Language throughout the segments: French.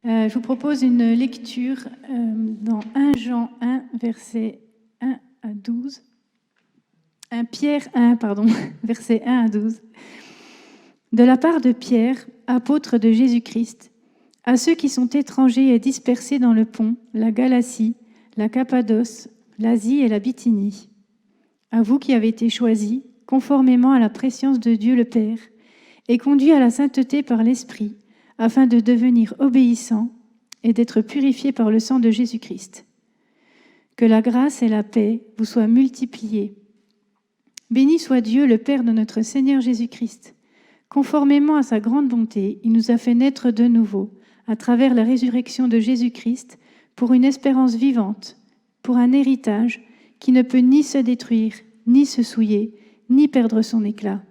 Je vous propose une lecture dans 1 Jean 1, versets 1 à 12. 1 Pierre 1, versets 1 à 12. De la part de Pierre, apôtre de Jésus-Christ, à ceux qui sont étrangers et dispersés dans le Pont, la Galatie, la Cappadoce, l'Asie et la Bithynie, à vous qui avez été choisis, conformément à la prescience de Dieu le Père, et conduits à la sainteté par l'Esprit, afin de devenir obéissants et d'être purifiés par le sang de Jésus-Christ. Que la grâce et la paix vous soient multipliées. Béni soit Dieu, le Père de notre Seigneur Jésus-Christ. Conformément à sa grande bonté, il nous a fait naître de nouveau, à travers la résurrection de Jésus-Christ, pour une espérance vivante, pour un héritage qui ne peut ni se détruire, ni se souiller, ni perdre son éclat.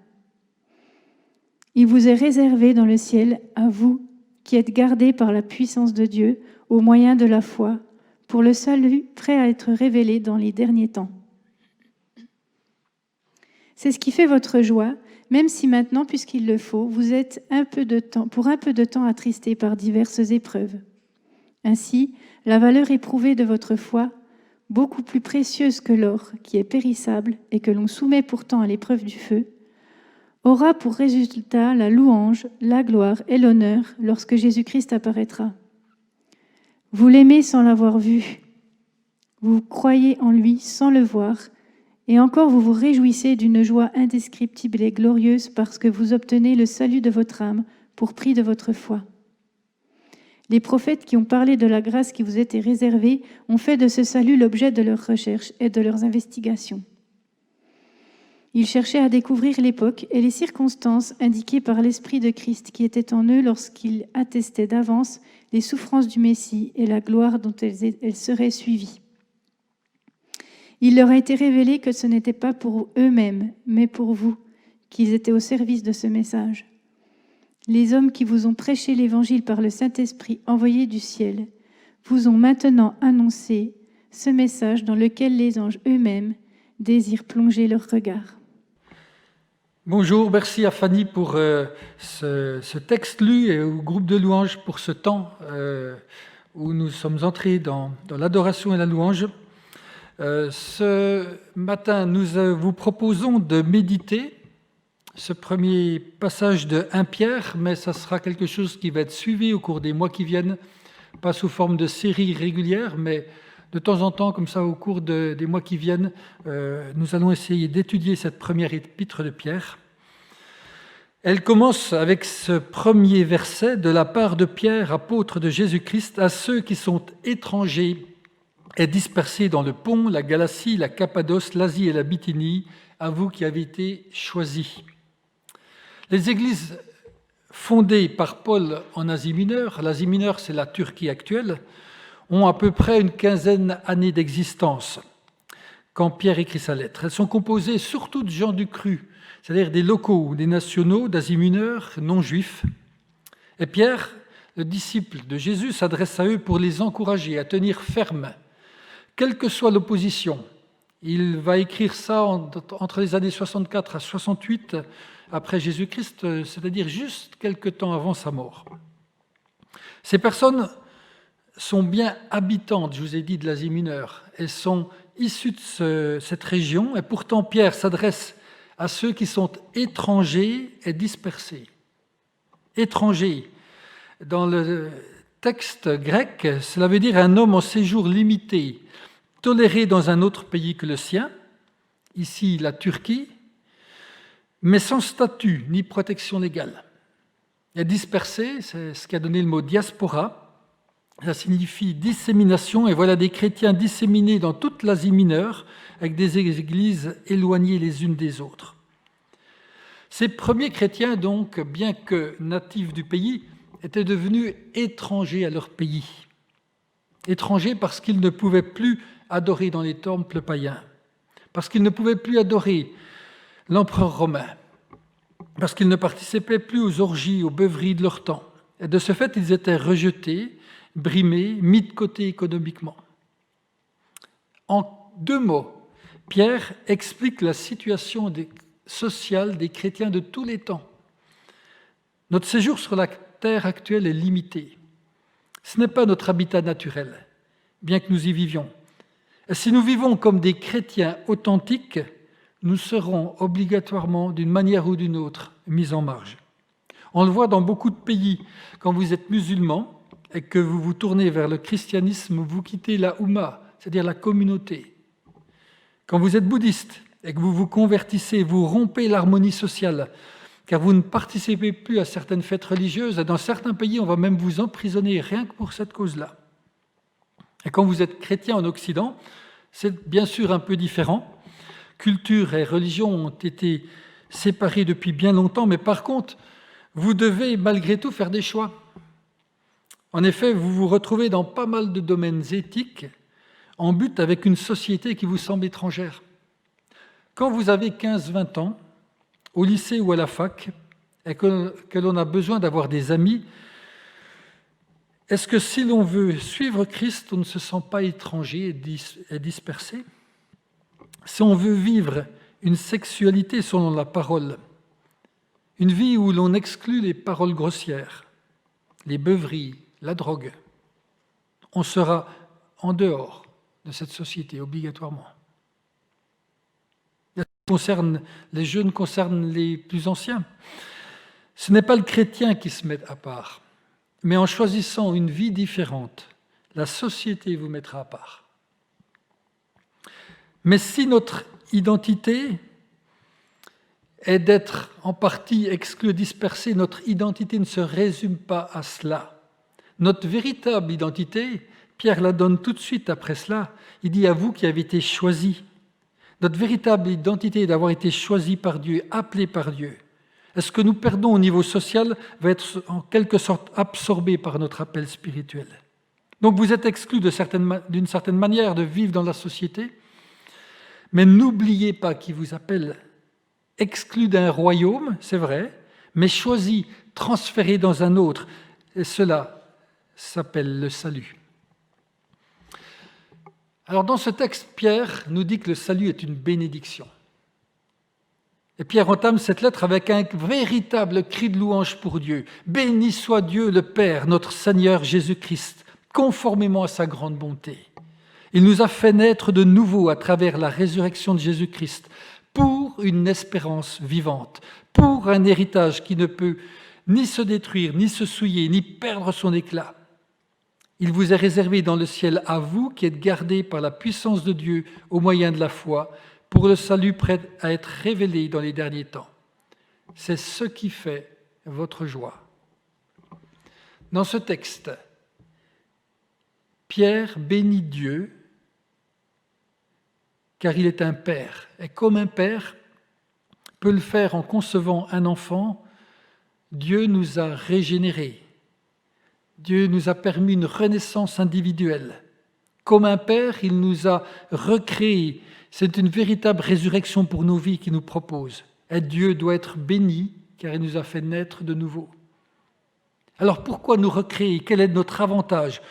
Il vous est réservé dans le ciel, à vous, qui êtes gardés par la puissance de Dieu, au moyen de la foi, pour le salut prêt à être révélé dans les derniers temps. C'est ce qui fait votre joie, même si maintenant, puisqu'il le faut, vous êtes pour un peu de temps attristés par diverses épreuves. Ainsi, la valeur éprouvée de votre foi, beaucoup plus précieuse que l'or, qui est périssable et que l'on soumet pourtant à l'épreuve du feu, aura pour résultat la louange, la gloire et l'honneur lorsque Jésus-Christ apparaîtra. Vous l'aimez sans l'avoir vu, vous croyez en lui sans le voir, et encore vous vous réjouissez d'une joie indescriptible et glorieuse parce que vous obtenez le salut de votre âme pour prix de votre foi. Les prophètes qui ont parlé de la grâce qui vous était réservée ont fait de ce salut l'objet de leurs recherches et de leurs investigations. Ils cherchaient à découvrir l'époque et les circonstances indiquées par l'Esprit de Christ qui était en eux lorsqu'ils attestaient d'avance les souffrances du Messie et la gloire dont elles seraient suivies. Il leur a été révélé que ce n'était pas pour eux-mêmes, mais pour vous, qu'ils étaient au service de ce message. Les hommes qui vous ont prêché l'Évangile par le Saint-Esprit envoyé du ciel vous ont maintenant annoncé ce message dans lequel les anges eux-mêmes désirent plonger leur regard. Bonjour, merci à Fanny pour ce texte lu et au groupe de louanges pour ce temps où nous sommes entrés dans l'adoration et la louange. Ce matin, nous vous proposons de méditer ce premier passage de 1 Pierre, mais ça sera quelque chose qui va être suivi au cours des mois qui viennent, pas sous forme de série régulière, mais de temps en temps, comme ça, au cours des mois qui viennent, nous allons essayer d'étudier cette première épître de Pierre. Elle commence avec ce premier verset, de la part de Pierre, apôtre de Jésus-Christ, à ceux qui sont étrangers et dispersés dans le Pont, la Galatie, la Cappadoce, l'Asie et la Bithynie, à vous qui avez été choisis. Les églises fondées par Paul en Asie mineure, l'Asie mineure c'est la Turquie actuelle, ont à peu près une quinzaine d'années d'existence quand Pierre écrit sa lettre. Elles sont composées surtout de gens du cru, c'est-à-dire des locaux ou des nationaux d'Asie mineure, non-juifs. Et Pierre, le disciple de Jésus, s'adresse à eux pour les encourager à tenir ferme, quelle que soit l'opposition. Il va écrire ça entre les années 64 à 68 après Jésus-Christ, c'est-à-dire juste quelque temps avant sa mort. Ces personnes sont bien habitantes, je vous ai dit, de l'Asie mineure. Elles sont issues de cette région, et pourtant Pierre s'adresse à ceux qui sont étrangers et dispersés. Étrangers, dans le texte grec, cela veut dire un homme en séjour limité, toléré dans un autre pays que le sien, ici la Turquie, mais sans statut ni protection légale. Et dispersé, c'est ce qui a donné le mot diaspora. Ça signifie dissémination, et voilà des chrétiens disséminés dans toute l'Asie mineure, avec des églises éloignées les unes des autres. Ces premiers chrétiens, donc, bien que natifs du pays, étaient devenus étrangers à leur pays. Étrangers parce qu'ils ne pouvaient plus adorer dans les temples païens, parce qu'ils ne pouvaient plus adorer l'empereur romain, parce qu'ils ne participaient plus aux orgies, aux beuveries de leur temps. Et de ce fait, ils étaient rejetés, brimés, mis de côté économiquement. En 2 mots, Pierre explique la situation sociale des chrétiens de tous les temps. Notre séjour sur la terre actuelle est limité. Ce n'est pas notre habitat naturel, bien que nous y vivions. Et si nous vivons comme des chrétiens authentiques, nous serons obligatoirement, d'une manière ou d'une autre, mis en marge. On le voit dans beaucoup de pays. Quand vous êtes musulman et que vous vous tournez vers le christianisme, vous quittez la Oumma, c'est-à-dire la communauté. Quand vous êtes bouddhiste et que vous vous convertissez, vous rompez l'harmonie sociale, car vous ne participez plus à certaines fêtes religieuses. Et dans certains pays, on va même vous emprisonner rien que pour cette cause-là. Et quand vous êtes chrétien en Occident, c'est bien sûr un peu différent. Culture et religion ont été séparées depuis bien longtemps, mais par contre, vous devez malgré tout faire des choix. En effet, vous vous retrouvez dans pas mal de domaines éthiques en but avec une société qui vous semble étrangère. Quand vous avez 15-20 ans, au lycée ou à la fac, et que l'on a besoin d'avoir des amis, est-ce que si l'on veut suivre Christ, on ne se sent pas étranger et dispersé ? Si on veut vivre une sexualité selon la parole, une vie où l'on exclut les paroles grossières, les beuveries, la drogue, on sera en dehors de cette société, obligatoirement. Les jeunes concernent les plus anciens. Ce n'est pas le chrétien qui se met à part, mais en choisissant une vie différente, la société vous mettra à part. Mais si notre identité est d'être en partie exclue, dispersée, notre identité ne se résume pas à cela. Notre véritable identité, Pierre la donne tout de suite après cela, il dit à vous qui avez été choisis. Notre véritable identité est d'avoir été choisis par Dieu, appelés par Dieu. Est-ce que nous perdons au niveau social va être en quelque sorte absorbé par notre appel spirituel. Donc vous êtes exclus d'une certaine manière de vivre dans la société, mais n'oubliez pas qui vous appelle, exclu d'un royaume, c'est vrai, mais choisi, transféré dans un autre. Et cela s'appelle le salut. Alors dans ce texte, Pierre nous dit que le salut est une bénédiction. Et Pierre entame cette lettre avec un véritable cri de louange pour Dieu. Béni soit Dieu le Père, notre Seigneur Jésus-Christ, conformément à sa grande bonté. Il nous a fait naître de nouveau à travers la résurrection de Jésus-Christ pour une espérance vivante, pour un héritage qui ne peut ni se détruire, ni se souiller, ni perdre son éclat. Il vous est réservé dans le ciel à vous qui êtes gardés par la puissance de Dieu au moyen de la foi, pour le salut prêt à être révélé dans les derniers temps. C'est ce qui fait votre joie. Dans ce texte, Pierre bénit Dieu car il est un père. Et comme un père peut le faire en concevant un enfant, Dieu nous a régénérés. Dieu nous a permis une renaissance individuelle. Comme un père, il nous a recréés. C'est une véritable résurrection pour nos vies qu'il nous propose. Et Dieu doit être béni, car il nous a fait naître de nouveau. Alors pourquoi nous recréer ? Quel est notre avantage ?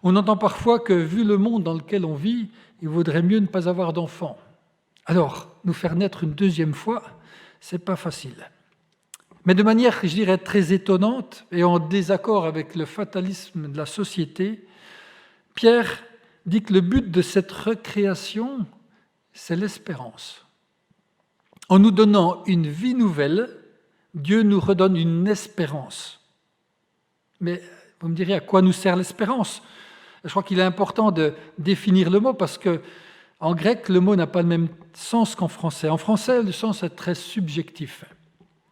On entend parfois que, vu le monde dans lequel on vit, il vaudrait mieux ne pas avoir d'enfants. Alors, nous faire naître une deuxième fois, c'est pas facile. Mais de manière, je dirais, très étonnante et en désaccord avec le fatalisme de la société, Pierre dit que le but de cette recréation, c'est l'espérance. En nous donnant une vie nouvelle, Dieu nous redonne une espérance. Mais vous me direz, à quoi nous sert l'espérance ? Je crois qu'il est important de définir le mot parce que en grec, le mot n'a pas le même sens qu'en français. En français, le sens est très subjectif.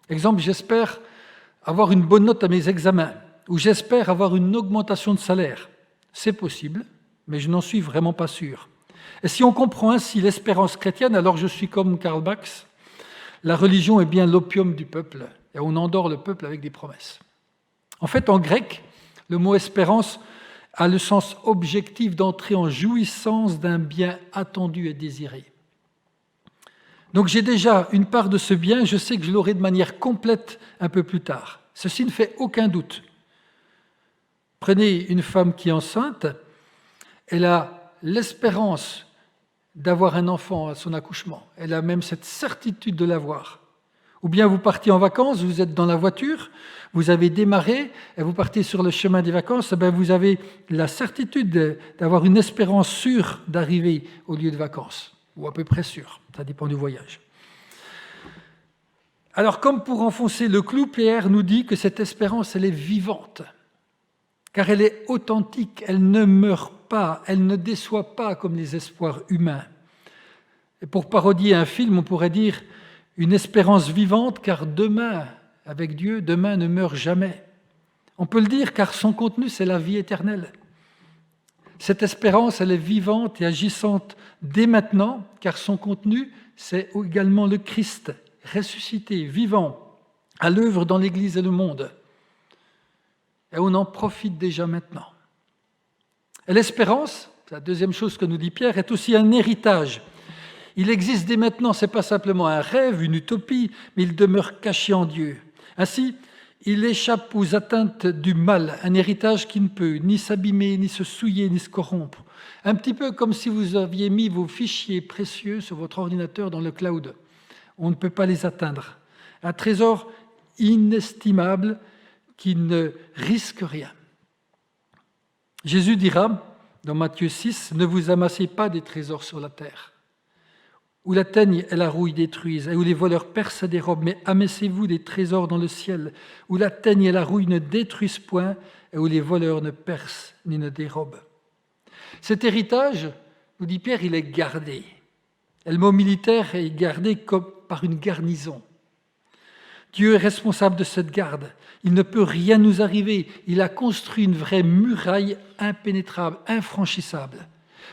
Exemple, j'espère avoir une bonne note à mes examens ou j'espère avoir une augmentation de salaire. C'est possible, mais je n'en suis vraiment pas sûr. Et si on comprend ainsi l'espérance chrétienne, alors je suis comme Karl Marx. La religion est bien l'opium du peuple et on endort le peuple avec des promesses. En fait, en grec, le mot espérance a le sens objectif d'entrer en jouissance d'un bien attendu et désiré. Donc j'ai déjà une part de ce bien, je sais que je l'aurai de manière complète un peu plus tard. Ceci ne fait aucun doute. Prenez une femme qui est enceinte, elle a l'espérance d'avoir un enfant à son accouchement, elle a même cette certitude de l'avoir. Ou bien vous partez en vacances, vous êtes dans la voiture, vous avez démarré et vous partez sur le chemin des vacances, et bien vous avez la certitude d'avoir une espérance sûre d'arriver au lieu de vacances, ou à peu près sûre, ça dépend du voyage. Alors comme pour enfoncer le clou, Pierre nous dit que cette espérance, elle est vivante, car elle est authentique, elle ne meurt pas, elle ne déçoit pas comme les espoirs humains. Et pour parodier un film, on pourrait dire une espérance vivante, car demain, avec Dieu, demain ne meurt jamais. On peut le dire car son contenu, c'est la vie éternelle. Cette espérance, elle est vivante et agissante dès maintenant, car son contenu, c'est également le Christ, ressuscité, vivant, à l'œuvre dans l'Église et le monde. Et on en profite déjà maintenant. Et l'espérance, c'est la deuxième chose que nous dit Pierre, est aussi un héritage. Il existe dès maintenant, ce n'est pas simplement un rêve, une utopie, mais il demeure caché en Dieu. Ainsi, il échappe aux atteintes du mal, un héritage qui ne peut ni s'abîmer, ni se souiller, ni se corrompre. Un petit peu comme si vous aviez mis vos fichiers précieux sur votre ordinateur dans le cloud. On ne peut pas les atteindre. Un trésor inestimable qui ne risque rien. Jésus dira, dans Matthieu 6, « Ne vous amassez pas des trésors sur la terre, où la teigne et la rouille détruisent, et où les voleurs percent et dérobent, mais amassez-vous des trésors dans le ciel, où la teigne et la rouille ne détruisent point, et où les voleurs ne percent ni ne dérobent. » Cet héritage, nous dit Pierre, il est gardé. Et le mot militaire est gardé comme par une garnison. Dieu est responsable de cette garde. Il ne peut rien nous arriver. Il a construit une vraie muraille impénétrable, infranchissable.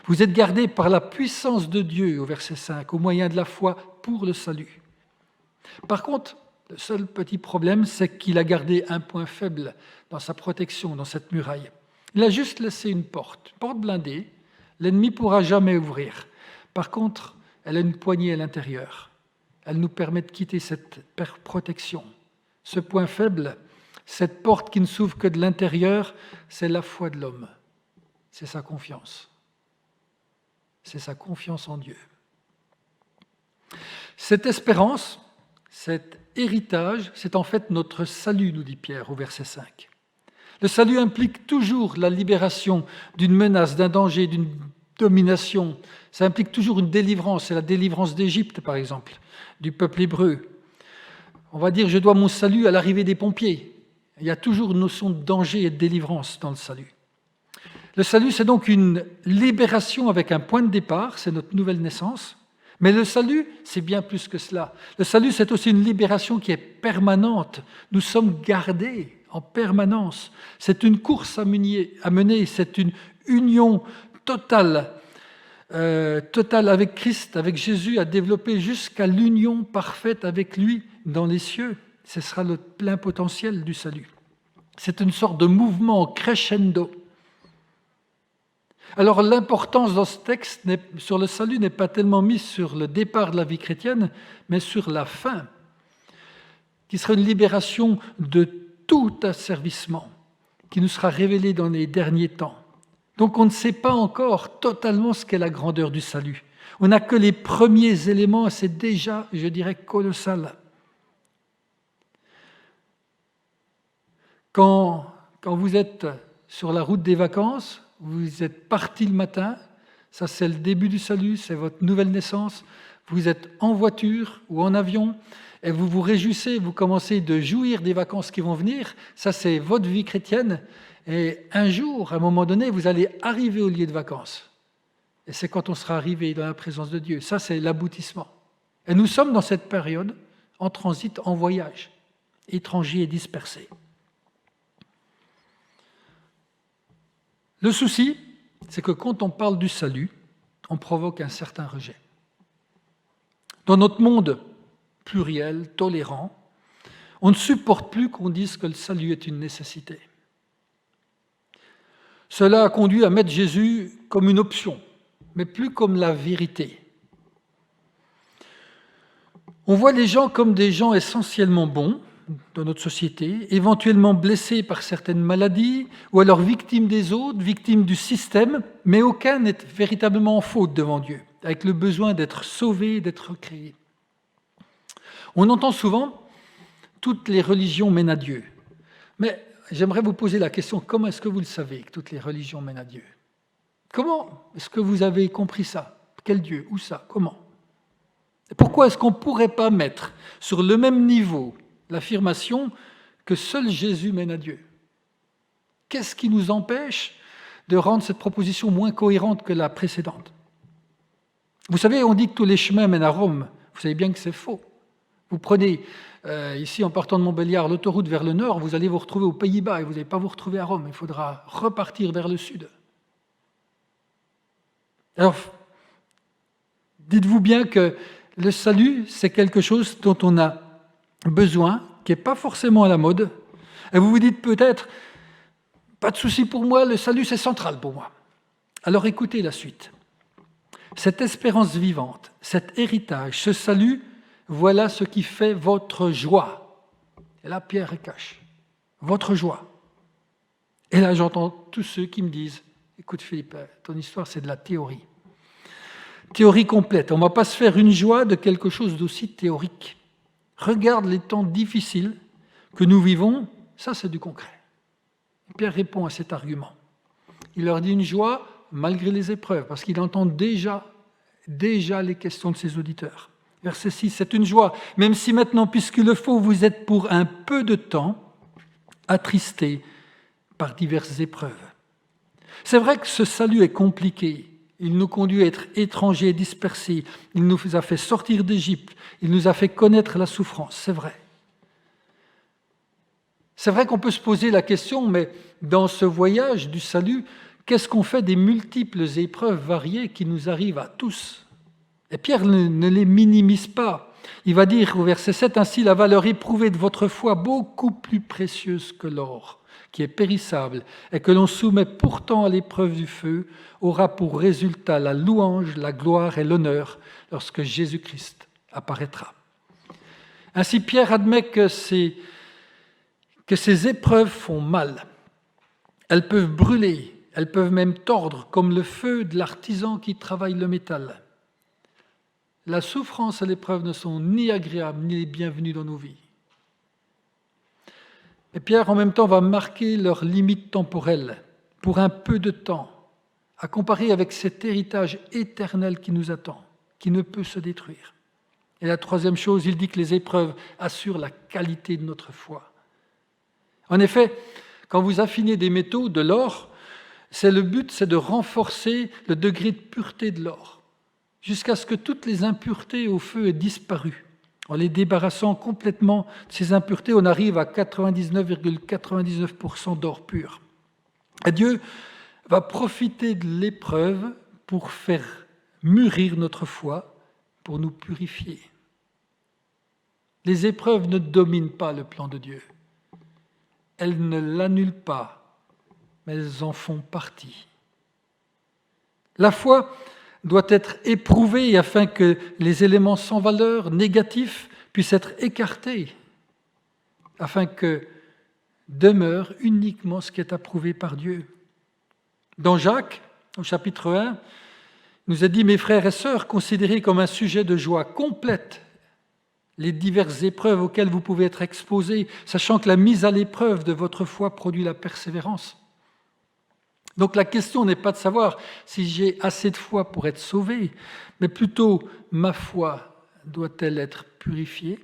Vous êtes gardés par la puissance de Dieu, au verset 5, au moyen de la foi pour le salut. Par contre, le seul petit problème, c'est qu'il a gardé un point faible dans sa protection, dans cette muraille. Il a juste laissé une porte blindée. L'ennemi ne pourra jamais ouvrir. Par contre, elle a une poignée à l'intérieur. Elle nous permet de quitter cette protection. Ce point faible, cette porte qui ne s'ouvre que de l'intérieur, c'est la foi de l'homme. C'est sa confiance. C'est sa confiance en Dieu. Cette espérance, cet héritage, c'est en fait notre salut, nous dit Pierre au verset 5. Le salut implique toujours la libération d'une menace, d'un danger, d'une domination. Ça implique toujours une délivrance. C'est la délivrance d'Égypte, par exemple, du peuple hébreu. On va dire, je dois mon salut à l'arrivée des pompiers. Il y a toujours une notion de danger et de délivrance dans le salut. Le salut, c'est donc une libération avec un point de départ, c'est notre nouvelle naissance. Mais le salut, c'est bien plus que cela. Le salut, c'est aussi une libération qui est permanente. Nous sommes gardés en permanence. C'est une course à mener, c'est une union totale avec Christ, avec Jésus, à développer jusqu'à l'union parfaite avec lui dans les cieux. Ce sera le plein potentiel du salut. C'est une sorte de mouvement crescendo. Alors l'importance dans ce texte sur le salut n'est pas tellement mise sur le départ de la vie chrétienne, mais sur la fin, qui sera une libération de tout asservissement, qui nous sera révélée dans les derniers temps. Donc on ne sait pas encore totalement ce qu'est la grandeur du salut. On n'a que les premiers éléments, et c'est déjà, je dirais, colossal. Quand vous êtes sur la route des vacances, vous êtes parti le matin, ça c'est le début du salut, c'est votre nouvelle naissance. Vous êtes en voiture ou en avion et vous vous réjouissez, vous commencez de jouir des vacances qui vont venir. Ça c'est votre vie chrétienne. Et un jour, à un moment donné, vous allez arriver au lieu de vacances. Et c'est quand on sera arrivé dans la présence de Dieu. Ça c'est l'aboutissement. Et nous sommes dans cette période en transit, en voyage, étrangers et dispersés. Le souci, c'est que quand on parle du salut, on provoque un certain rejet. Dans notre monde pluriel, tolérant, on ne supporte plus qu'on dise que le salut est une nécessité. Cela a conduit à mettre Jésus comme une option, mais plus comme la vérité. On voit les gens comme des gens essentiellement bons, dans notre société, éventuellement blessés par certaines maladies, ou alors victimes des autres, victimes du système, mais aucun n'est véritablement en faute devant Dieu, avec le besoin d'être sauvé, d'être créé. On entend souvent toutes les religions mènent à Dieu. Mais j'aimerais vous poser la question, comment est-ce que vous le savez que toutes les religions mènent à Dieu? Comment est-ce que vous avez compris ça? Quel Dieu? Où ça? Comment? Et pourquoi est-ce qu'on ne pourrait pas mettre sur le même niveau l'affirmation que seul Jésus mène à Dieu? Qu'est-ce qui nous empêche de rendre cette proposition moins cohérente que la précédente? Vous savez, on dit que tous les chemins mènent à Rome. Vous savez bien que c'est faux. Vous prenez, ici en partant de Montbéliard, l'autoroute vers le nord, vous allez vous retrouver aux Pays-Bas et vous n'allez pas vous retrouver à Rome. Il faudra repartir vers le sud. Alors, dites-vous bien que le salut, c'est quelque chose dont on a besoin, qui n'est pas forcément à la mode. Et vous vous dites peut-être, pas de souci pour moi, le salut, c'est central pour moi. Alors écoutez la suite. Cette espérance vivante, cet héritage, ce salut, voilà ce qui fait votre joie. Et là, Pierre cache. Votre joie. Et là, j'entends tous ceux qui me disent, écoute Philippe, ton histoire, c'est de la théorie. Théorie complète. On ne va pas se faire une joie de quelque chose d'aussi théorique. Regarde les temps difficiles que nous vivons, ça c'est du concret. Pierre répond à cet argument. Il leur dit une joie malgré les épreuves, parce qu'il entend déjà les questions de ses auditeurs. Verset 6, c'est une joie, même si maintenant, puisqu'il le faut, vous êtes pour un peu de temps attristés par diverses épreuves. C'est vrai que ce salut est compliqué. Il nous conduit à être étrangers et dispersés. Il nous a fait sortir d'Égypte. Il nous a fait connaître la souffrance, c'est vrai. C'est vrai qu'on peut se poser la question, mais dans ce voyage du salut, qu'est-ce qu'on fait des multiples épreuves variées qui nous arrivent à tous? Et Pierre ne les minimise pas. Il va dire au verset 7, « Ainsi la valeur éprouvée de votre foi, beaucoup plus précieuse que l'or, qui est périssable, et que l'on soumet pourtant à l'épreuve du feu, aura pour résultat la louange, la gloire et l'honneur lorsque Jésus-Christ apparaîtra. » Ainsi Pierre admet que ces épreuves font mal. Elles peuvent brûler, elles peuvent même tordre, comme le feu de l'artisan qui travaille le métal. La souffrance et l'épreuve ne sont ni agréables ni les bienvenues dans nos vies. Et Pierre, en même temps, va marquer leurs limites temporelles pour un peu de temps, à comparer avec cet héritage éternel qui nous attend, qui ne peut se détruire. Et la troisième chose, il dit que les épreuves assurent la qualité de notre foi. En effet, quand vous affinez des métaux, de l'or, le but, c'est de renforcer le degré de pureté de l'or, jusqu'à ce que toutes les impuretés au feu aient disparu. En les débarrassant complètement de ces impuretés, on arrive à 99,99% d'or pur. Et Dieu va profiter de l'épreuve pour faire mûrir notre foi, pour nous purifier. Les épreuves ne dominent pas le plan de Dieu. Elles ne l'annulent pas, mais elles en font partie. La foi doit être éprouvée afin que les éléments sans valeur, négatifs, puissent être écartés, afin que demeure uniquement ce qui est approuvé par Dieu. Dans Jacques, au chapitre 1, il nous est dit « Mes frères et sœurs, considérez comme un sujet de joie complète les diverses épreuves auxquelles vous pouvez être exposés, sachant que la mise à l'épreuve de votre foi produit la persévérance. » Donc la question n'est pas de savoir si j'ai assez de foi pour être sauvé, mais plutôt ma foi doit-elle être purifiée?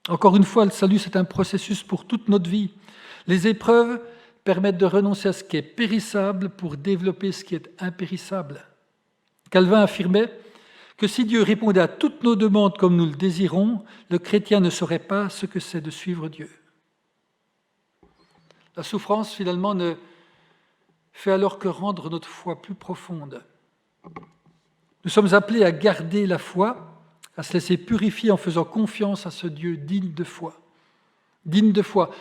Encore une fois, le salut, c'est un processus pour toute notre vie. Les épreuves permettent de renoncer à ce qui est périssable pour développer ce qui est impérissable. Calvin affirmait que si Dieu répondait à toutes nos demandes comme nous le désirons, le chrétien ne saurait pas ce que c'est de suivre Dieu. La souffrance, finalement, ne fait alors que rendre notre foi plus profonde. Nous sommes appelés à garder la foi, à se laisser purifier en faisant confiance à ce Dieu digne de foi. Digne de foi,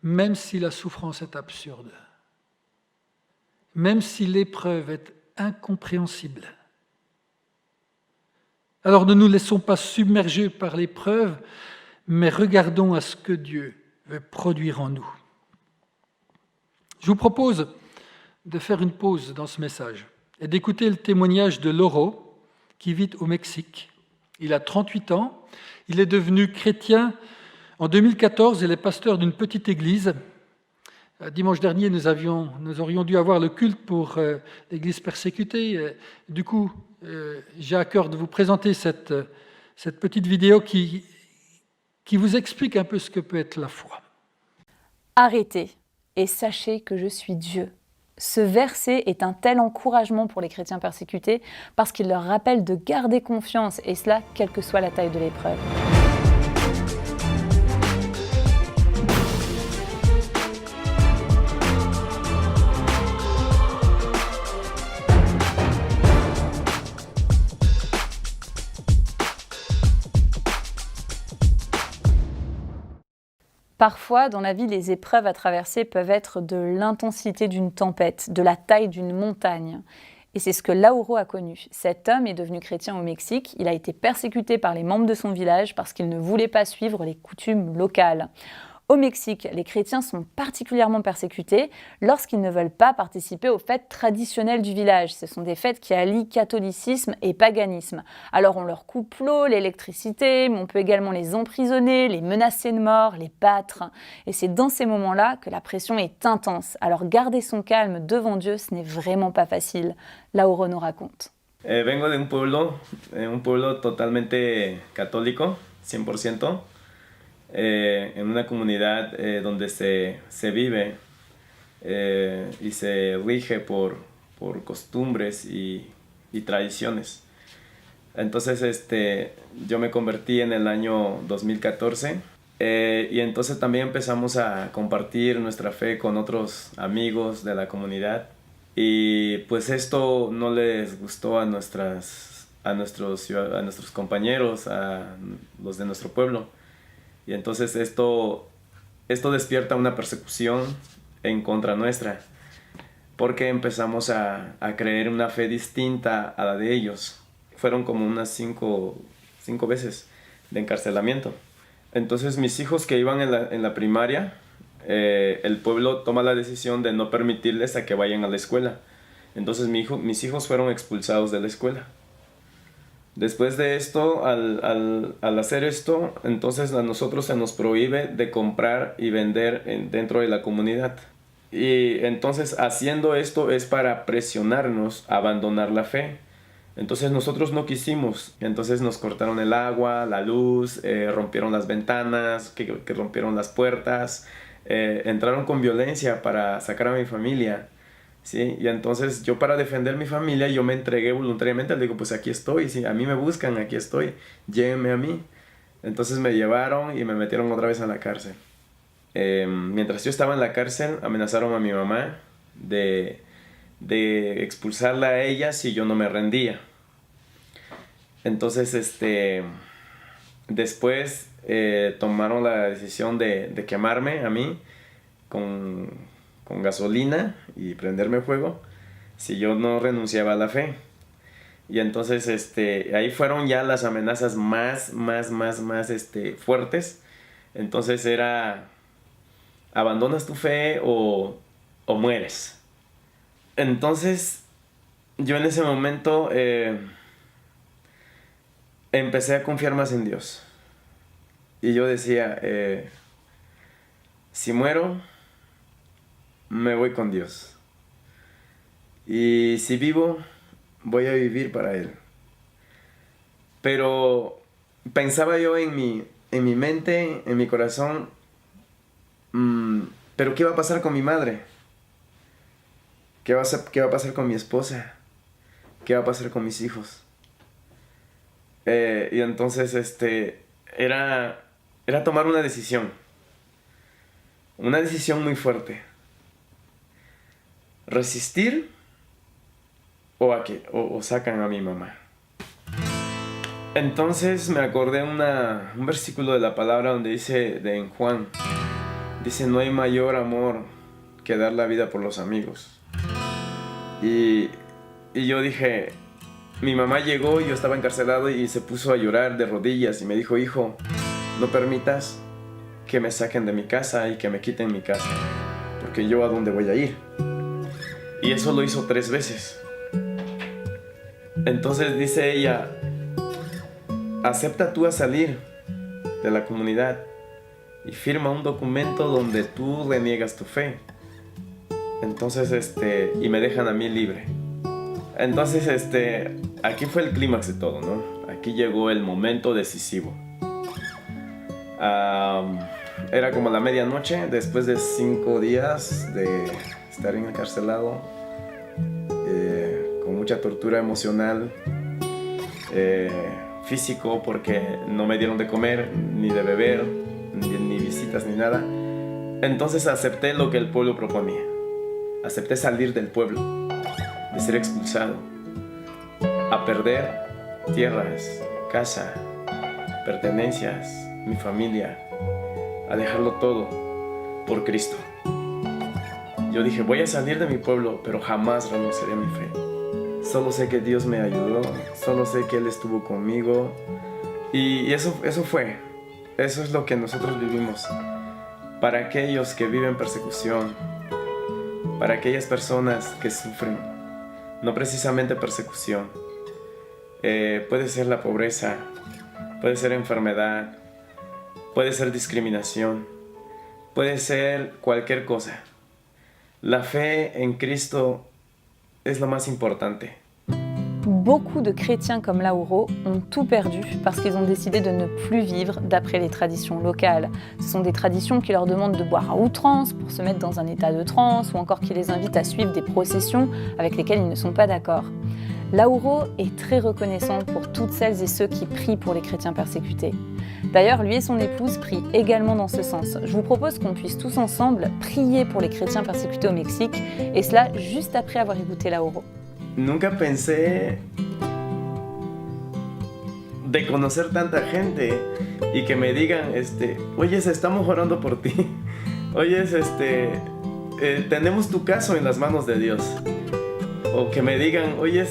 même si la souffrance est absurde, même si l'épreuve est incompréhensible. Alors ne nous laissons pas submerger par l'épreuve, mais regardons à ce que Dieu veut produire en nous. Je vous propose de faire une pause dans ce message et d'écouter le témoignage de Loro, qui vit au Mexique. Il a 38 ans Il est devenu chrétien en 2014, il est pasteur d'une petite église. Dimanche dernier, nous aurions dû avoir le culte pour l'église persécutée. Du coup, j'ai à cœur de vous présenter cette petite vidéo qui vous explique un peu ce que peut être la foi. Arrêtez et sachez que je suis Dieu. Ce verset est un tel encouragement pour les chrétiens persécutés parce qu'il leur rappelle de garder confiance, et cela quelle que soit la taille de l'épreuve. Parfois, dans la vie, les épreuves à traverser peuvent être de l'intensité d'une tempête, de la taille d'une montagne. Et c'est ce que Lauro a connu. Cet homme est devenu chrétien au Mexique. Il a été persécuté par les membres de son village parce qu'il ne voulait pas suivre les coutumes locales. Au Mexique, les chrétiens sont particulièrement persécutés lorsqu'ils ne veulent pas participer aux fêtes traditionnelles du village. Ce sont des fêtes qui allient catholicisme et paganisme. Alors on leur coupe l'eau, l'électricité, mais on peut également les emprisonner, les menacer de mort, les battre. Et c'est dans ces moments-là que la pression est intense. Alors garder son calme devant Dieu, ce n'est vraiment pas facile. Lauro nous raconte. Vengo de un pueblo totalmente católico, 100%. En una comunidad donde se vive y se rige por costumbres y tradiciones. Entonces yo me convertí en el año 2014 y entonces también empezamos a compartir nuestra fe con otros amigos de la comunidad, y pues esto no les gustó a nuestros compañeros, a los de nuestro pueblo. Y entonces esto despierta una persecución en contra nuestra, porque empezamos a creer una fe distinta a la de ellos. Fueron como unas cinco veces de encarcelamiento. Entonces mis hijos que iban en la primaria, el pueblo toma la decisión de no permitirles a que vayan a la escuela. Entonces mis hijos fueron expulsados de la escuela. Después de esto, al hacer esto, entonces a nosotros se nos prohíbe de comprar y vender dentro de la comunidad. Y entonces haciendo esto es para presionarnos a abandonar la fe. Entonces nosotros no quisimos. Entonces nos cortaron el agua, la luz, rompieron las ventanas, que rompieron las puertas, entraron con violencia para sacar a mi familia. Sí, y entonces yo, para defender mi familia, yo me entregué voluntariamente. Le digo, pues aquí estoy, si a mí me buscan, aquí estoy, llévenme a mí. Entonces me llevaron y me metieron otra vez a la cárcel. Mientras yo estaba en la cárcel, amenazaron a mi mamá de expulsarla a ella si yo no me rendía. Entonces después tomaron la decisión de quemarme a mí con gasolina y prenderme fuego si yo no renunciaba a la fe. Y entonces ahí fueron ya las amenazas más fuertes. Entonces era: abandonas tu fe o mueres. Entonces yo en ese momento empecé a confiar más en Dios, y yo decía, si muero, me voy con Dios, y si vivo, voy a vivir para Él. Pero pensaba yo en mi mente, en mi corazón, pero ¿qué va a pasar con mi madre? ¿Qué va a pasar con mi esposa? ¿Qué va a pasar con mis hijos? Y entonces era tomar una decisión muy fuerte: resistir o sacan a mi mamá. Entonces me acordé un versículo de la palabra donde dice, en Juan, dice: no hay mayor amor que dar la vida por los amigos. Y yo dije, mi mamá llegó, yo estaba encarcelado, y se puso a llorar de rodillas y me dijo: hijo, no permitas que me saquen de mi casa y que me quiten mi casa, porque yo a dónde voy a ir. Y eso lo hizo 3 veces. Entonces dice ella: acepta tú a salir de la comunidad y firma un documento donde tú le niegas tu fe. Entonces, y me dejan a mí libre. Entonces, aquí fue el clímax de todo, ¿no? Aquí llegó el momento decisivo. Era como la medianoche, después de 5 días de estar encarcelado, con mucha tortura emocional, físico, porque no me dieron de comer, ni de beber, ni visitas, ni nada. Entonces acepté lo que el pueblo proponía. Acepté salir del pueblo, de ser expulsado, a perder tierras, casa, pertenencias, mi familia, a dejarlo todo por Cristo. Yo dije, voy a salir de mi pueblo, pero jamás renunciaré a mi fe. Solo sé que Dios me ayudó, solo sé que Él estuvo conmigo. Y eso fue, eso es lo que nosotros vivimos. Para aquellos que viven persecución, para aquellas personas que sufren, no precisamente persecución, puede ser la pobreza, puede ser enfermedad, puede ser discriminación, puede ser cualquier cosa. La fe en Cristo es lo más importante. Beaucoup de chrétiens comme Lauro ont tout perdu parce qu'ils ont décidé de ne plus vivre d'après les traditions locales. Ce sont des traditions qui leur demandent de boire à outrance pour se mettre dans un état de transe ou encore qui les invitent à suivre des processions avec lesquelles ils ne sont pas d'accord. Lauro est très reconnaissant pour toutes celles et ceux qui prient pour les chrétiens persécutés. D'ailleurs, lui et son épouse prient également dans ce sens. Je vous propose qu'on puisse tous ensemble prier pour les chrétiens persécutés au Mexique, et cela juste après avoir écouté Lauro. Nunca pensé de conocer tanta gente y que me digan, oye, estamos orando por ti. Oye, tenemos tu caso en las manos de Dios. O que me digan, oye,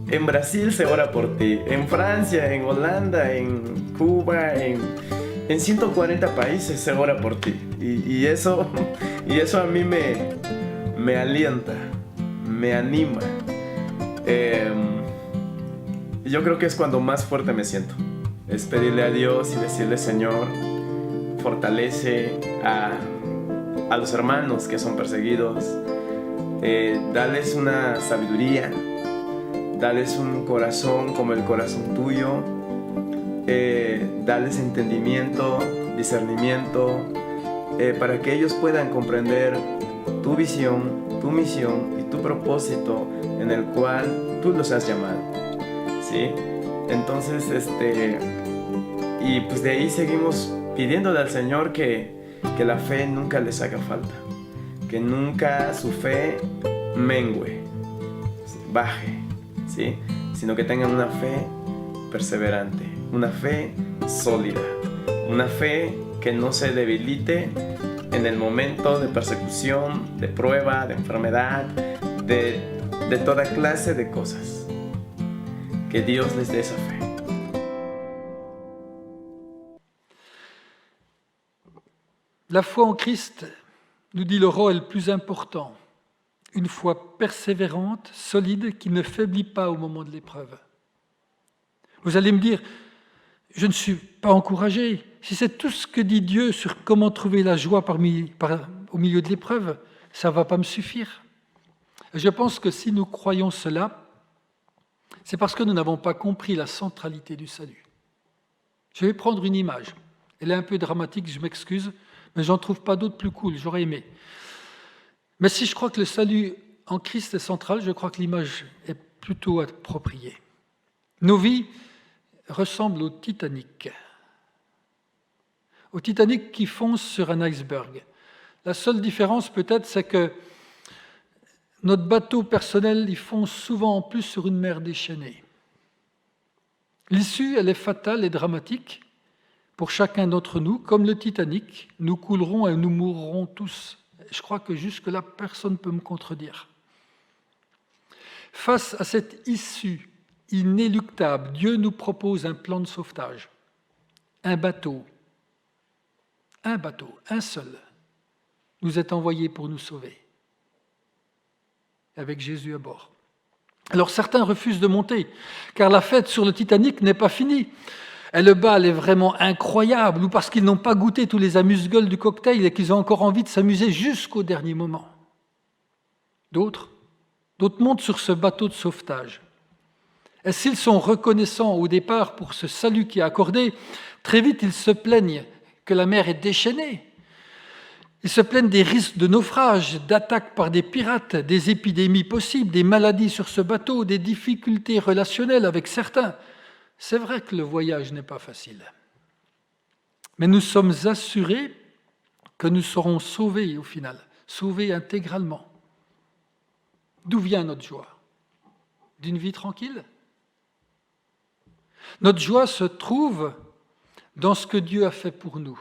en Brasil se ora por ti, en Francia, en Holanda, en Cuba, en 140 países se ora por ti. Y eso a mí me alienta, me anima. Yo creo que es cuando más fuerte me siento. Es pedirle a Dios y decirle, Señor, fortalece a los hermanos que son perseguidos. Dales una sabiduría, dales un corazón como el corazón tuyo, dales entendimiento, discernimiento, para que ellos puedan comprender tu visión, tu misión y tu propósito en el cual tú los has llamado, ¿sí? Entonces, y pues de ahí seguimos pidiéndole al Señor que la fe nunca les haga falta, que nunca su fe mengue, baje, ¿sí? Sino que tengan una fe perseverante, una fe sólida, una fe que no se debilite en el momento de persecución, de prueba, de enfermedad, de toda clase de cosas. Que Dios les dé esa fe. La foi en Christ, nous dit Lauro, est le plus important. Une foi persévérante, solide, qui ne faiblit pas au moment de l'épreuve. Vous allez me dire, je ne suis pas encouragé. Si c'est tout ce que dit Dieu sur comment trouver la joie au milieu de l'épreuve, ça ne va pas me suffire. Je pense que si nous croyons cela, c'est parce que nous n'avons pas compris la centralité du salut. Je vais prendre une image. Elle est un peu dramatique, je m'excuse, mais j'en trouve pas d'autre plus cool, j'aurais aimé. Mais si je crois que le salut en Christ est central, je crois que l'image est plutôt appropriée. Nos vies ressemblent au Titanic. Au Titanic qui fonce sur un iceberg. La seule différence peut-être, c'est que notre bateau personnel, il fonce souvent en plus sur une mer déchaînée. L'issue, elle est fatale et dramatique pour chacun d'entre nous. Comme le Titanic, nous coulerons et nous mourrons tous. Je crois que jusque-là, personne ne peut me contredire. Face à cette issue inéluctable, Dieu nous propose un plan de sauvetage. Un bateau, un seul, nous est envoyé pour nous sauver, avec Jésus à bord. Alors certains refusent de monter, car la fête sur le Titanic n'est pas finie. Et le bal est vraiment incroyable, ou parce qu'ils n'ont pas goûté tous les amuse-gueules du cocktail et qu'ils ont encore envie de s'amuser jusqu'au dernier moment. D'autres montent sur ce bateau de sauvetage. Et s'ils sont reconnaissants au départ pour ce salut qui est accordé, très vite ils se plaignent que la mer est déchaînée. Ils se plaignent des risques de naufrage, d'attaques par des pirates, des épidémies possibles, des maladies sur ce bateau, des difficultés relationnelles avec certains. C'est vrai que le voyage n'est pas facile. Mais nous sommes assurés que nous serons sauvés au final, sauvés intégralement. D'où vient notre joie? D'une vie tranquille? Notre joie se trouve dans ce que Dieu a fait pour nous,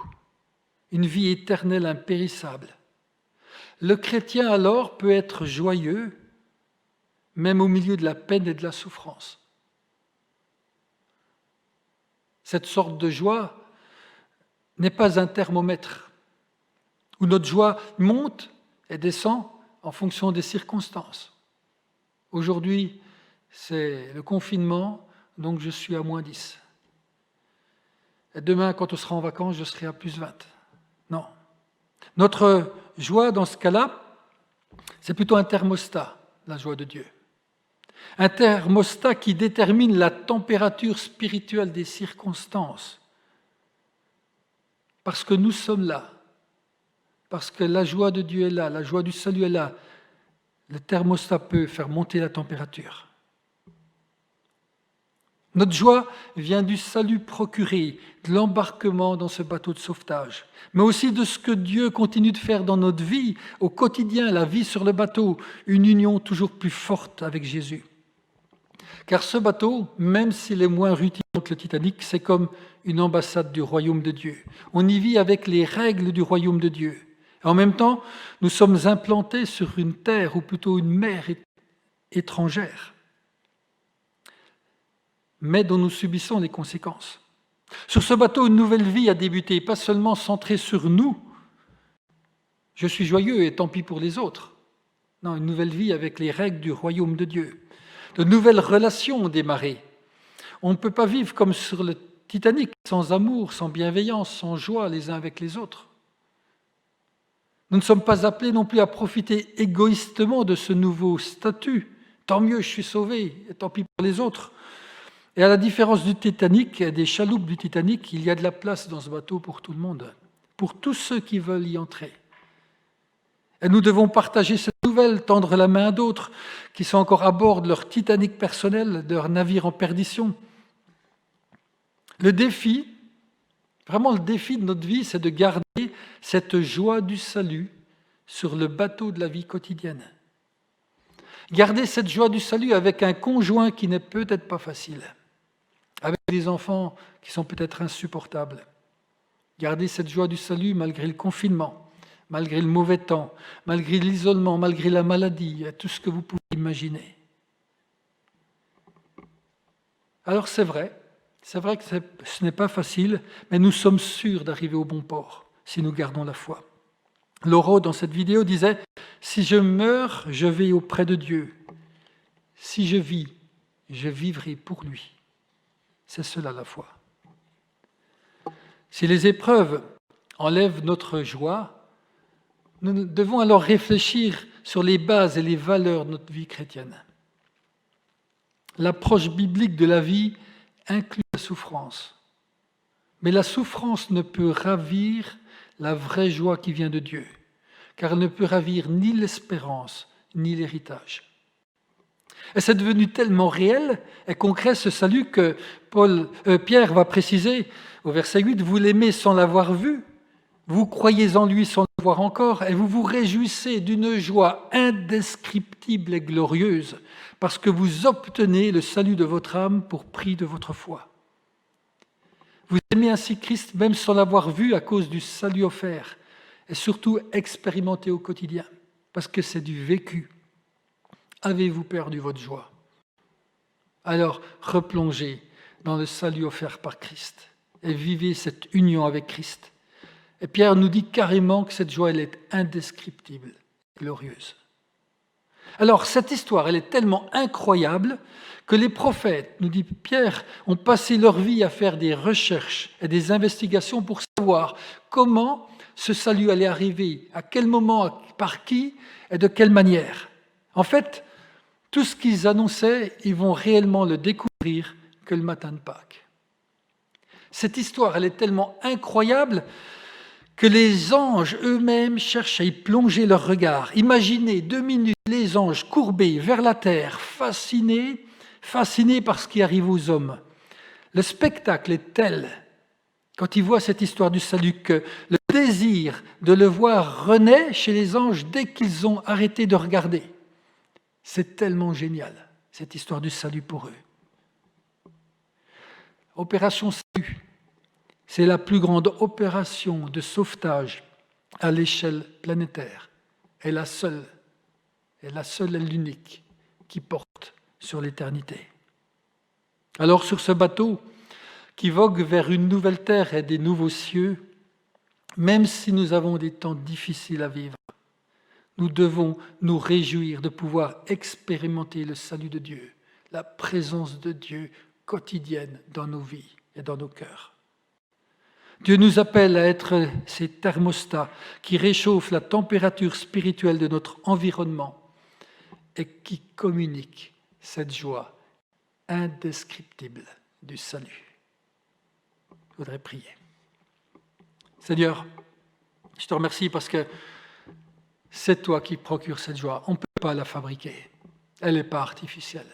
une vie éternelle impérissable. Le chrétien alors peut être joyeux, même au milieu de la peine et de la souffrance. Cette sorte de joie n'est pas un thermomètre, où notre joie monte et descend en fonction des circonstances. Aujourd'hui, c'est le confinement, donc je suis à -10. Et demain, quand on sera en vacances, je serai à +20. Non. Notre joie, dans ce cas-là, c'est plutôt un thermostat, la joie de Dieu. Un thermostat qui détermine la température spirituelle des circonstances. Parce que nous sommes là, parce que la joie de Dieu est là, la joie du salut est là, le thermostat peut faire monter la température. Notre joie vient du salut procuré, de l'embarquement dans ce bateau de sauvetage, mais aussi de ce que Dieu continue de faire dans notre vie, au quotidien, la vie sur le bateau, une union toujours plus forte avec Jésus. Car ce bateau, même s'il est moins rutilant que le Titanic, c'est comme une ambassade du royaume de Dieu. On y vit avec les règles du royaume de Dieu. En même temps, nous sommes implantés sur une terre, ou plutôt une mer étrangère, mais dont nous subissons les conséquences. Sur ce bateau, une nouvelle vie a débuté, pas seulement centrée sur nous. Je suis joyeux et tant pis pour les autres. Non, une nouvelle vie avec les règles du royaume de Dieu. De nouvelles relations ont démarré. On ne peut pas vivre comme sur le Titanic, sans amour, sans bienveillance, sans joie les uns avec les autres. Nous ne sommes pas appelés non plus à profiter égoïstement de ce nouveau statut. Tant mieux, je suis sauvé, et tant pis pour les autres. Et à la différence du Titanic et des chaloupes du Titanic, il y a de la place dans ce bateau pour tout le monde, pour tous ceux qui veulent y entrer. Et nous devons partager cette nouvelle, tendre la main à d'autres qui sont encore à bord de leur Titanic personnel, de leur navire en perdition. Le défi, vraiment le défi de notre vie, c'est de garder cette joie du salut sur le bateau de la vie quotidienne. Garder cette joie du salut avec un conjoint qui n'est peut-être pas facile, avec des enfants qui sont peut-être insupportables. Garder cette joie du salut malgré le confinement, malgré le mauvais temps, malgré l'isolement, malgré la maladie, tout ce que vous pouvez imaginer. Alors c'est vrai que ce n'est pas facile, mais nous sommes sûrs d'arriver au bon port si nous gardons la foi. Laurent, dans cette vidéo, disait « Si je meurs, je vais auprès de Dieu. Si je vis, je vivrai pour lui. » C'est cela la foi. Si les épreuves enlèvent notre joie, nous devons alors réfléchir sur les bases et les valeurs de notre vie chrétienne. L'approche biblique de la vie inclut la souffrance. Mais la souffrance ne peut ravir la vraie joie qui vient de Dieu, car elle ne peut ravir ni l'espérance, ni l'héritage. Et c'est devenu tellement réel et concret ce salut que Pierre va préciser au verset 8, « Vous l'aimez sans l'avoir vu, vous croyez en lui sans le voir encore, et vous vous réjouissez d'une joie indescriptible et glorieuse, parce que vous obtenez le salut de votre âme pour prix de votre foi. Vous aimez ainsi Christ même sans l'avoir vu à cause du salut offert, et surtout expérimenté au quotidien, parce que c'est du vécu. Avez-vous perdu votre joie? Alors replongez dans le salut offert par Christ et vivez cette union avec Christ. Et Pierre nous dit carrément que cette joie, elle est indescriptible, glorieuse. Alors, cette histoire, elle est tellement incroyable que les prophètes, nous dit Pierre, ont passé leur vie à faire des recherches et des investigations pour savoir comment ce salut allait arriver, à quel moment, par qui et de quelle manière. En fait, tout ce qu'ils annonçaient, ils vont réellement le découvrir que le matin de Pâques. Cette histoire, elle est tellement incroyable que les anges eux-mêmes cherchent à y plonger leur regard. Imaginez 2 minutes les anges courbés vers la terre, fascinés par ce qui arrive aux hommes. Le spectacle est tel, quand ils voient cette histoire du salut, que le désir de le voir renaît chez les anges dès qu'ils ont arrêté de regarder. C'est tellement génial, cette histoire du salut pour eux. Opération Salut, c'est la plus grande opération de sauvetage à l'échelle planétaire. Et la seule et l'unique qui porte sur l'éternité. Alors sur ce bateau qui vogue vers une nouvelle terre et des nouveaux cieux, même si nous avons des temps difficiles à vivre, nous devons nous réjouir de pouvoir expérimenter le salut de Dieu, la présence de Dieu quotidienne dans nos vies et dans nos cœurs. Dieu nous appelle à être ces thermostats qui réchauffent la température spirituelle de notre environnement et qui communiquent cette joie indescriptible du salut. Je voudrais prier. Seigneur, je te remercie parce que c'est toi qui procures cette joie. On ne peut pas la fabriquer. Elle n'est pas artificielle.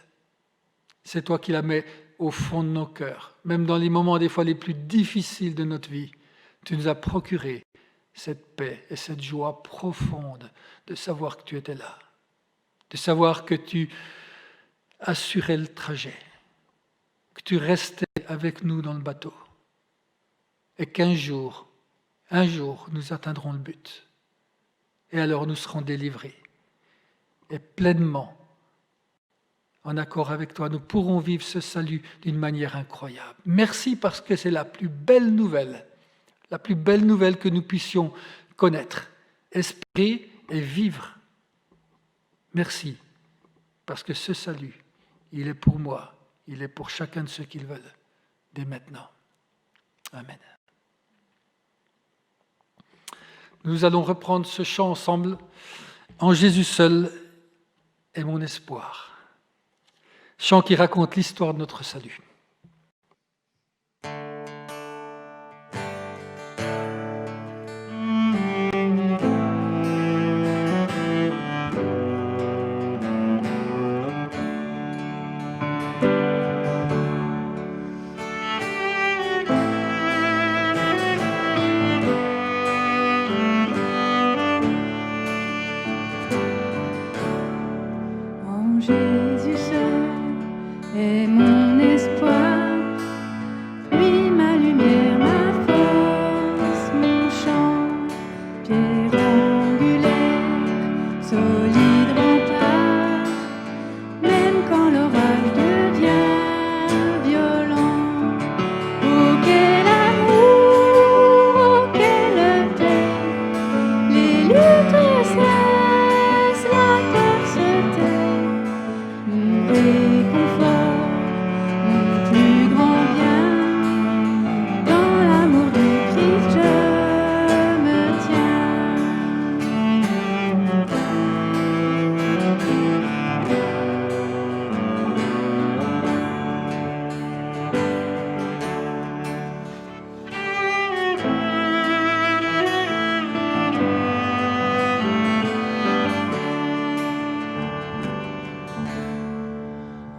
C'est toi qui la mets au fond de nos cœurs. Même dans les moments des fois les plus difficiles de notre vie, tu nous as procuré cette paix et cette joie profonde de savoir que tu étais là, de savoir que tu assurais le trajet, que tu restais avec nous dans le bateau et qu'un jour, nous atteindrons le but. Et alors nous serons délivrés. Et pleinement, en accord avec toi, nous pourrons vivre ce salut d'une manière incroyable. Merci parce que c'est la plus belle nouvelle que nous puissions connaître, espérer et vivre. Merci parce que ce salut, il est pour moi, il est pour chacun de ceux qui le veulent, dès maintenant. Amen. Nous allons reprendre ce chant ensemble. En Jésus seul est mon espoir. Chant qui raconte l'histoire de notre salut. Jésus seul est mon espoir, lui ma lumière, ma force, mon chant, pierre angulaire, solide rempart, même quand l'orage devient violent. Oh quel amour, oh quelle paix, les luttes cessent, la terre se tait. Mon réconfort, mon plus grand bien, dans l'amour du Christ je me tiens.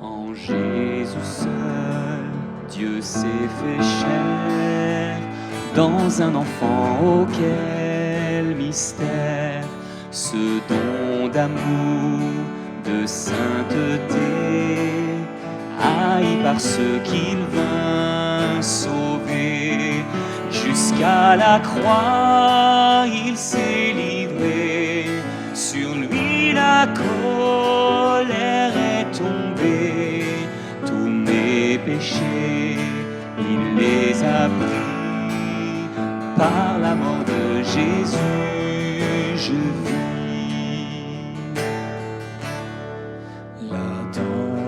En Jésus seul, Dieu s'est fait chair, dans un enfant, oh quel mystère, ce don d'amour, de sainteté, haï par ceux qu'il vint sauver, jusqu'à la croix, il s'est livré, sur lui la colère est tombée, tous mes péchés, il les a pris, par la mort de Jésus, je vis.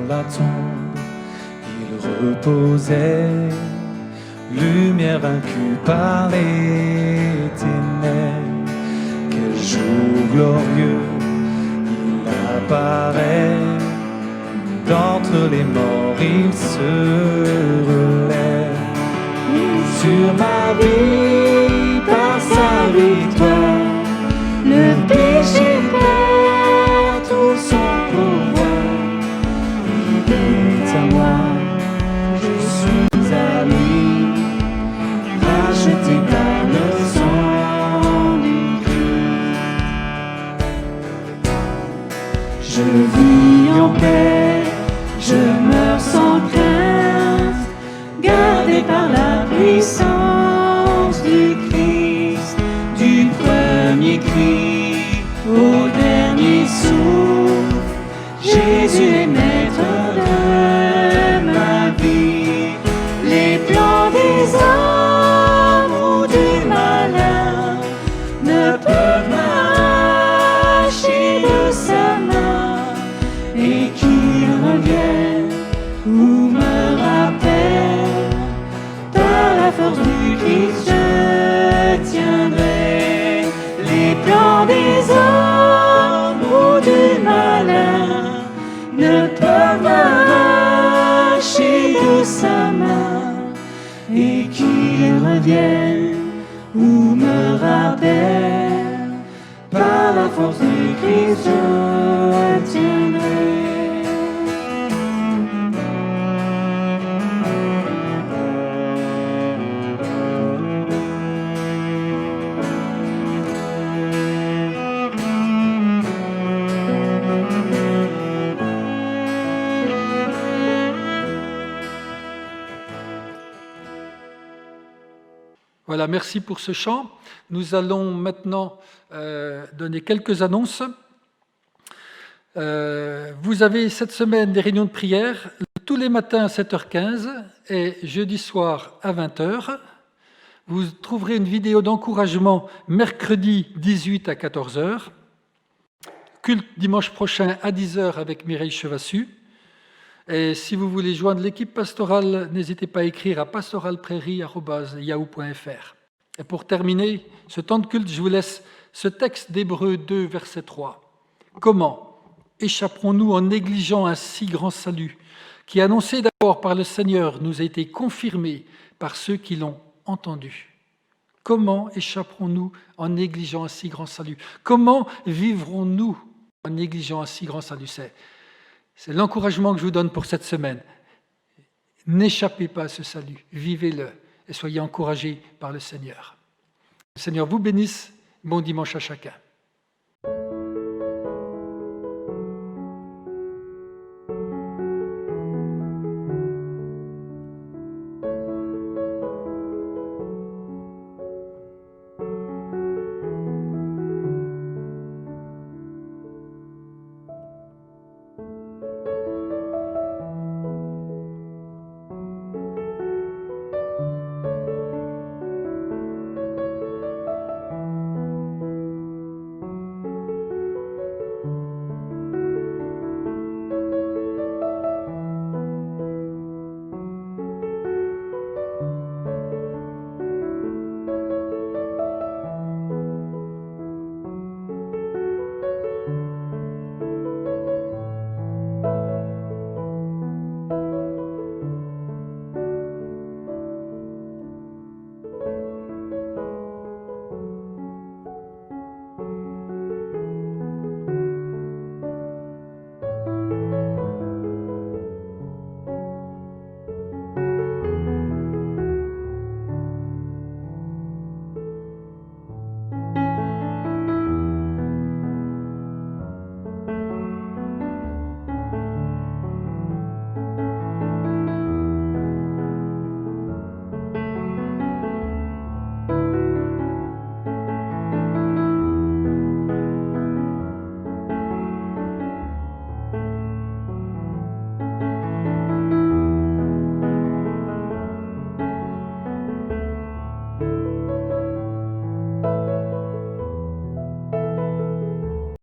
la tombe, il reposait, lumière vaincue par les ténèbres. Quel jour glorieux, il apparaît, d'entre les morts il se relève. Sur ma vie, par sa victoire, le péché perd tout son pouvoir. Il est à moi, je suis à lui, racheté par le sang du Christ. Je vis en paix, je meurs sans crainte, gardé par la puissance du Christ, du premier cri au dernier souffle. Jésus est maître de ma vie. Les plans des hommes ou du malin ne peuvent m'arracher de sa main, et qu'il revienne ou me rappelle, par la force du Christ je tiendrai. Les plans des hommes ou du malin ne peuvent m'arracher de sa main, et qu'il revienne ou me rappelle, par la force du Christ je tiendrai. Voilà, merci pour ce chant. Nous allons maintenant donner quelques annonces. Vous avez cette semaine des réunions de prière tous les matins à 7h15 et jeudi soir à 20h. Vous trouverez une vidéo d'encouragement mercredi 18 à 14h. Culte dimanche prochain à 10h avec Mireille Chevassu. Et si vous voulez joindre l'équipe pastorale, n'hésitez pas à écrire à pastoralprairie@yahoo.fr. Et pour terminer ce temps de culte, je vous laisse ce texte d'Hébreux 2, verset 3. Comment échapperons-nous en négligeant un si grand salut, qui, annoncé d'abord par le Seigneur, nous a été confirmé par ceux qui l'ont entendu? Comment échapperons-nous en négligeant un si grand salut? Comment vivrons-nous en négligeant un si grand salut? C'est l'encouragement que je vous donne pour cette semaine. N'échappez pas à ce salut, vivez-le et soyez encouragés par le Seigneur. Le Seigneur vous bénisse. Bon dimanche à chacun.